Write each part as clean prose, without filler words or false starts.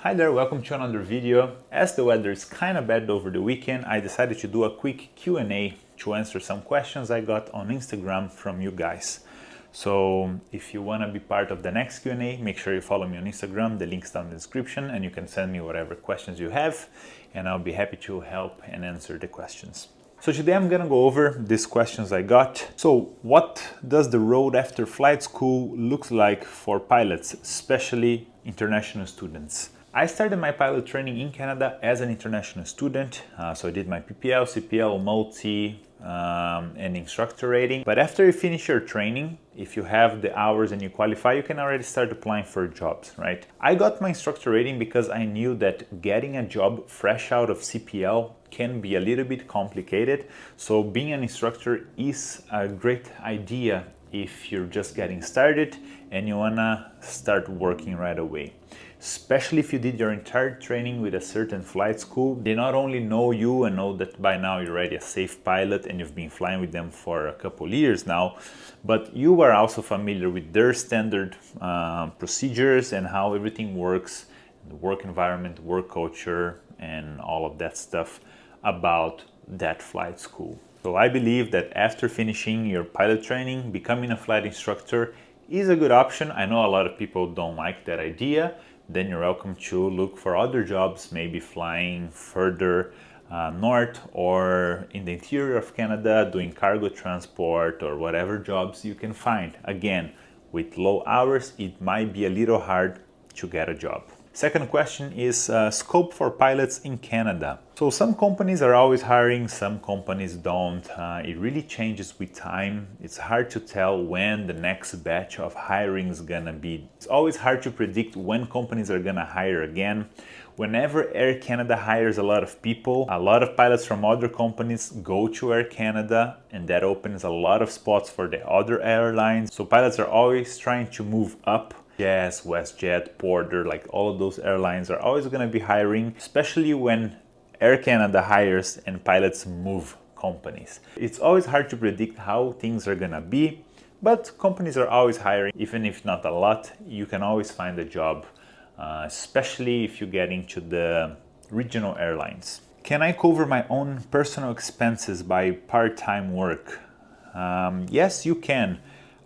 Hi there, welcome to another video. As the weather is kind of bad over the weekend, I decided to do a quick Q&A to answer some questions I got on Instagram from you guys. So if you want to be part of the next Q&A, make sure you follow me on Instagram, the link's down in the description, and you can send me whatever questions you have, and I'll be happy to help and answer the questions. So today I'm gonna go over these questions I got. So what does the road after flight school look like for pilots, especially international students? I started my pilot training in Canada as an international student, so I did my PPL, CPL, multi, and instructor rating. But after you finish your training, if you have the hours and you qualify, you can already start applying for jobs, right? I got my instructor rating because I knew that getting a job fresh out of CPL can be a little bit complicated. So being an instructor is a great idea if you're just getting started and you wanna start working right away. Especially if you did your entire training with a certain flight school. They not only know you and know that by now you're already a safe pilot and you've been flying with them for a couple years now, but you are also familiar with their standard procedures and how everything works, the work environment, work culture, and all of that stuff about that flight school. So I believe that after finishing your pilot training, becoming a flight instructor is a good option. I know a lot of people don't like that idea. Then you're welcome to look for other jobs, maybe flying further north or in the interior of Canada, doing cargo transport or whatever jobs you can find. Again, with low hours, it might be a little hard to get a job. Second question is scope for pilots in Canada. So some companies are always hiring, some companies don't. It really changes with time. It's hard to tell when the next batch of hiring is gonna be. It's always hard to predict when companies are gonna hire again. Whenever Air Canada hires a lot of people, a lot of pilots from other companies go to Air Canada, and that opens a lot of spots for the other airlines. So pilots are always trying to move up. Yes, WestJet, Porter, like all of those airlines are always going to be hiring, especially when Air Canada hires and pilots move companies. It's always hard to predict how things are going to be, but companies are always hiring. Even if not a lot, you can always find a job, especially if you get into the regional airlines. Can I cover my own personal expenses by part-time work? Yes, you can.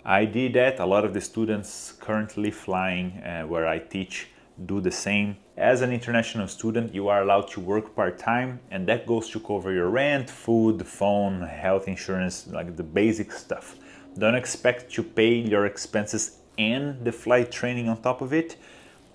I did that. A lot of the students currently flying where I teach do the same. As an international student, you are allowed to work part-time, and that goes to cover your rent, food, phone, health insurance, like the basic stuff. Don't expect to pay your expenses and the flight training on top of it,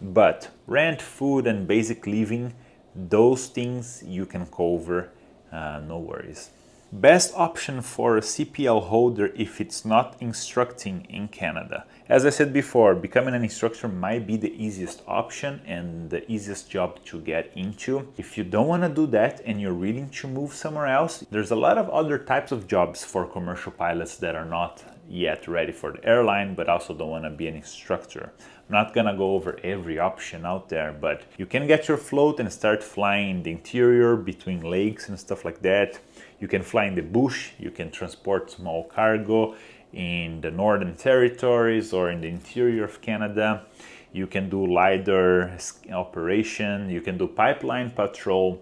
but rent, food, and basic living, those things you can cover, no worries. Best option for a CPL holder if it's not instructing in Canada. As I said before, becoming an instructor might be the easiest option and the easiest job to get into. If you don't want to do that and you're willing to move somewhere else, there's a lot of other types of jobs for commercial pilots that are not yet ready for the airline but also don't want to be an instructor. I'm not gonna go over every option out there, but you can get your float and start flying in the interior between lakes and stuff like that. You can fly in the bush, you can transport small cargo in the Northern Territories or in the interior of Canada. You can do LiDAR operation, you can do pipeline patrol.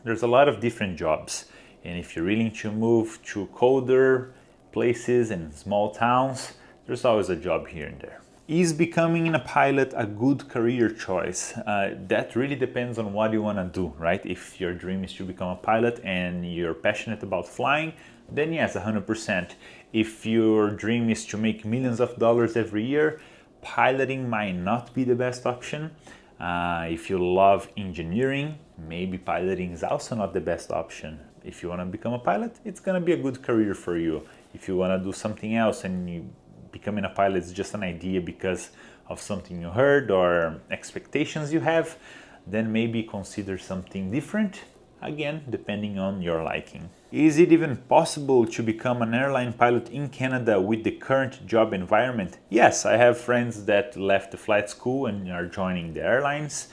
There's a lot of different jobs. And if you're willing to move to colder places and small towns, there's always a job here and there. Is becoming a pilot a good career choice? That really depends on what you want to do, right? If your dream is to become a pilot and you're passionate about flying, then yes, 100%. If your dream is to make millions of dollars every year, piloting might not be the best option. If you love engineering, maybe piloting is also not the best option. If you want to become a pilot, it's going to be a good career for you. If you want to do something else and becoming a pilot is just an idea because of something you heard or expectations you have, then maybe consider something different, again, depending on your liking. Is it even possible to become an airline pilot in Canada with the current job environment? Yes, I have friends that left the flight school and are joining the airlines.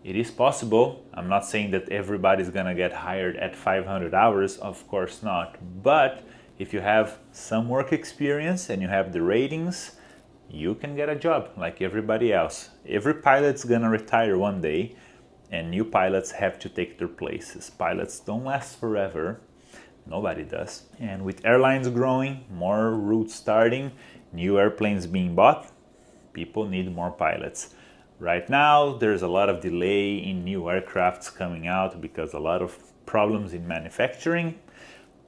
It is possible. I'm not saying that everybody's gonna get hired at 500 hours, of course not, but if you have some work experience and you have the ratings, you can get a job like everybody else. Every pilot's gonna retire one day, and new pilots have to take their places. Pilots don't last forever. Nobody does. And with airlines growing, more routes starting, new airplanes being bought, people need more pilots. Right now, there's a lot of delay in new aircrafts coming out because a lot of problems in manufacturing,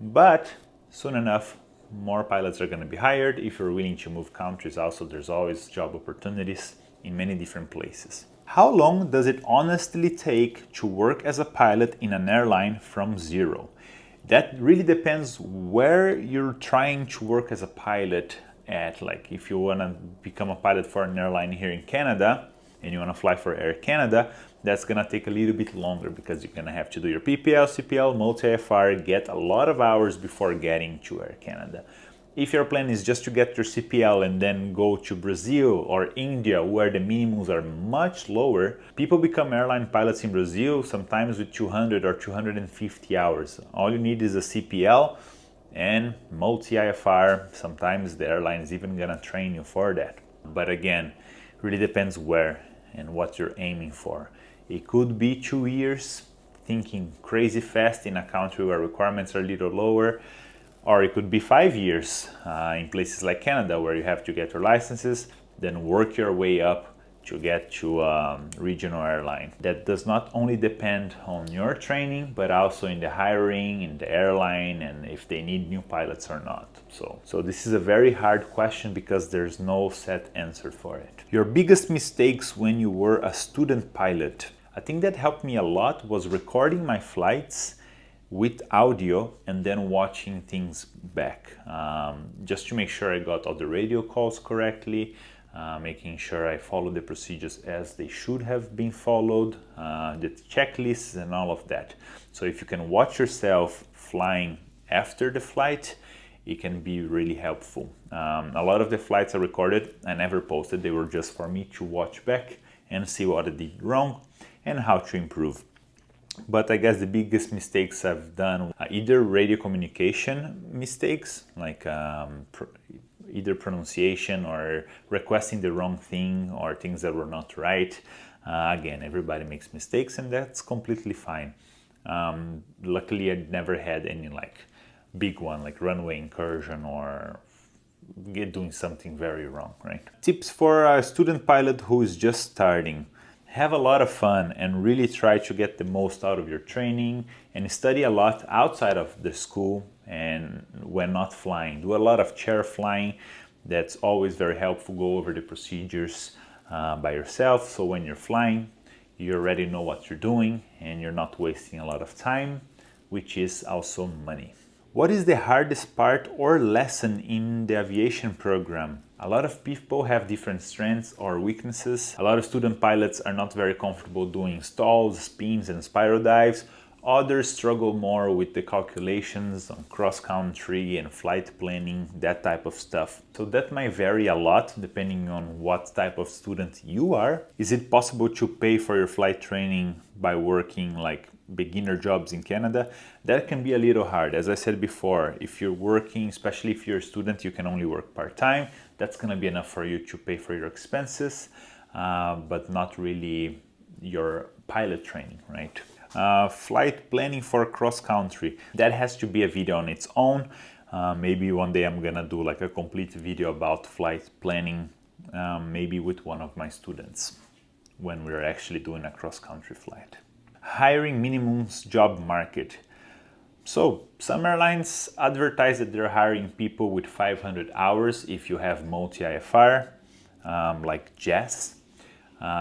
but soon enough, more pilots are going to be hired. If you're willing to move countries also, there's always job opportunities in many different places. How long does it honestly take to work as a pilot in an airline from zero? That really depends where you're trying to work as a pilot at. Like if you want to become a pilot for an airline here in Canada and you want to fly for Air Canada, that's going to take a little bit longer because you're going to have to do your PPL, CPL, multi-IFR, get a lot of hours before getting to Air Canada. If your plan is just to get your CPL and then go to Brazil or India, where the minimums are much lower, people become airline pilots in Brazil sometimes with 200 or 250 hours. All you need is a CPL and multi-IFR. Sometimes the airline is even gonna train you for that. But again, really depends where and what you're aiming for. It could be 2 years, thinking crazy fast in a country where requirements are a little lower, or it could be 5 years in places like Canada where you have to get your licenses, then work your way up to get to a regional airline. That does not only depend on your training, but also in the hiring, in the airline, and if they need new pilots or not. So this is a very hard question because there's no set answer for it. Your biggest mistakes when you were a student pilot. I think that helped me a lot was recording my flights with audio and then watching things back, just to make sure I got all the radio calls correctly, making sure I followed the procedures as they should have been followed, the checklists and all of that. So if you can watch yourself flying after the flight, it can be really helpful. A lot of the flights I recorded, I never posted. They were just for me to watch back and see what I did wrong and how to improve. But I guess the biggest mistakes I've done are either radio communication mistakes, like either pronunciation or requesting the wrong thing or things that were not right. Again, everybody makes mistakes and that's completely fine. Luckily, I never had any like big one, like runway incursion or doing something very wrong, right? Tips for a student pilot who is just starting. Have a lot of fun and really try to get the most out of your training and study a lot outside of the school and when not flying. Do a lot of chair flying. That's always very helpful. Go over the procedures by yourself. So when you're flying, you already know what you're doing and you're not wasting a lot of time, which is also money. What is the hardest part or lesson in the aviation program? A lot of people have different strengths or weaknesses. A lot of student pilots are not very comfortable doing stalls, spins and spiral dives. Others struggle more with the calculations on cross-country and flight planning, that type of stuff. So that might vary a lot depending on what type of student you are. Is it possible to pay for your flight training by working like beginner jobs in Canada? That can be a little hard. As I said before, if you're working, especially if you're a student, you can only work part-time. That's going to be enough for you to pay for your expenses, but not really your pilot training, right? Flight planning for cross-country. That has to be a video on its own. Maybe one day I'm gonna do like a complete video about flight planning, maybe with one of my students when we're actually doing a cross-country flight. Hiring minimums job market. So some airlines advertise that they're hiring people with 500 hours if you have multi-IFR, like Jazz.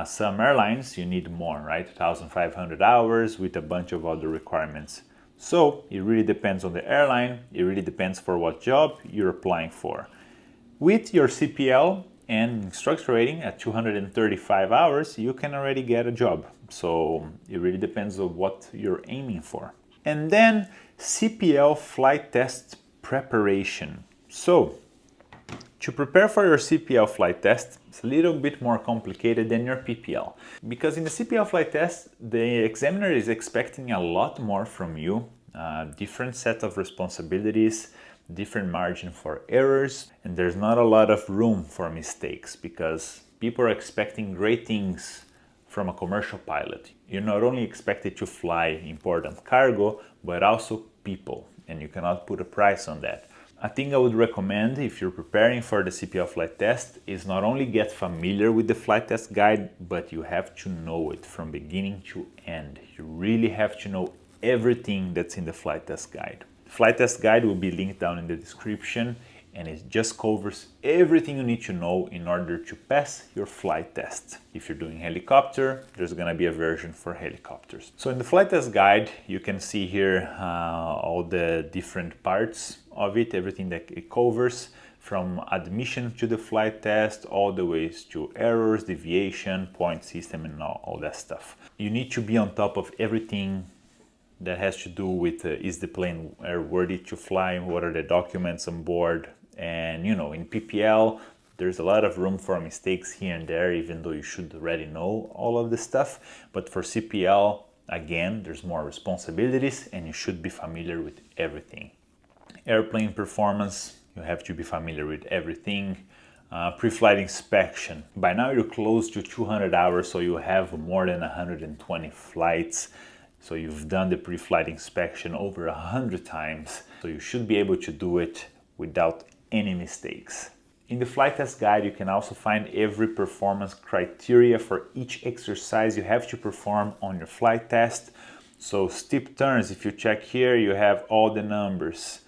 Some airlines you need more, right? 1,500 hours with a bunch of other requirements. So it really depends on the airline. It really depends for what job you're applying for. With your CPL and instructor rating at 235 hours, you can already get a job. So it really depends on what you're aiming for. And then CPL flight test preparation. So to prepare for your CPL flight test, it's a little bit more complicated than your PPL. Because in the CPL flight test, the examiner is expecting a lot more from you, different set of responsibilities. different margin for errors, and there's not a lot of room for mistakes because people are expecting great things from a commercial pilot. You're not only expected to fly important cargo, but also people, and you cannot put a price on that. A thing I would recommend if you're preparing for the CPL flight test is not only get familiar with the flight test guide, but you have to know it from beginning to end. You really have to know everything that's in the flight test guide. The flight test guide will be linked down in the description, and it just covers everything you need to know in order to pass your flight test. If you're doing helicopter, there's gonna be a version for helicopters. So in the flight test guide, you can see here all the different parts of it, everything that it covers, from admission to the flight test, all the ways to errors, deviation, point system, and all that stuff. You need to be on top of everything that has to do with is the plane airworthy to fly, what are the documents on board, and you know, in PPL there's a lot of room for mistakes here and there, even though you should already know all of this stuff. But for CPL, again, there's more responsibilities and you should be familiar with everything. Airplane performance, you have to be familiar with everything. Pre-flight inspection, by now you're close to 200 hours, so you have more than 120 flights. So you've done the pre-flight inspection over 100 times, so you should be able to do it without any mistakes. In the flight test guide, you can also find every performance criteria for each exercise you have to perform on your flight test. So steep turns, if you check here, you have all the numbers.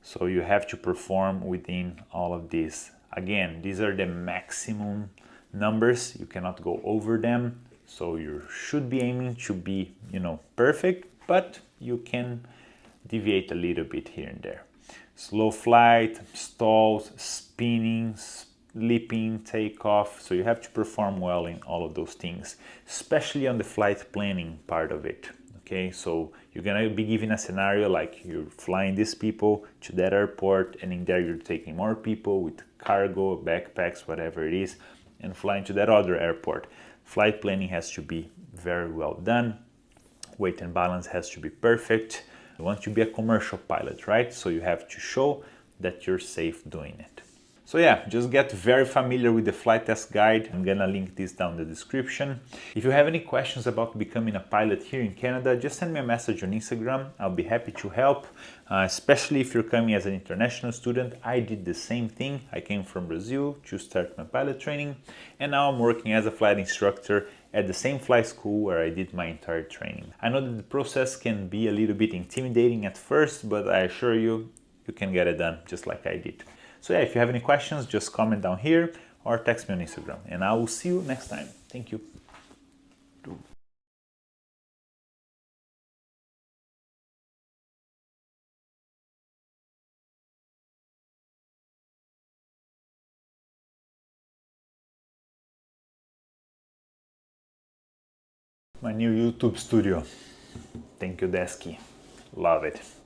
So you have to perform within all of these. Again, these are the maximum numbers, you cannot go over them. So you should be aiming to be, you know, perfect, but you can deviate a little bit here and there. Slow flight, stalls, spinning, leaping, takeoff. So you have to perform well in all of those things, especially on the flight planning part of it. Okay, so you're gonna be given a scenario like you're flying these people to that airport, and in there you're taking more people with cargo, backpacks, whatever it is, and flying to that other airport. Flight planning has to be very well done. Weight and balance has to be perfect. You want to be a commercial pilot, right? So you have to show that you're safe doing it. So yeah, just get very familiar with the flight test guide. I'm gonna link this down in the description. If you have any questions about becoming a pilot here in Canada, just send me a message on Instagram. I'll be happy to help, especially if you're coming as an international student. I did the same thing. I came from Brazil to start my pilot training, and now I'm working as a flight instructor at the same flight school where I did my entire training. I know that the process can be a little bit intimidating at first, but I assure you, you can get it done just like I did. So yeah, if you have any questions, just comment down here or text me on Instagram, and I will see you next time. Thank you. My new YouTube studio. Thank you, Desky. Love it.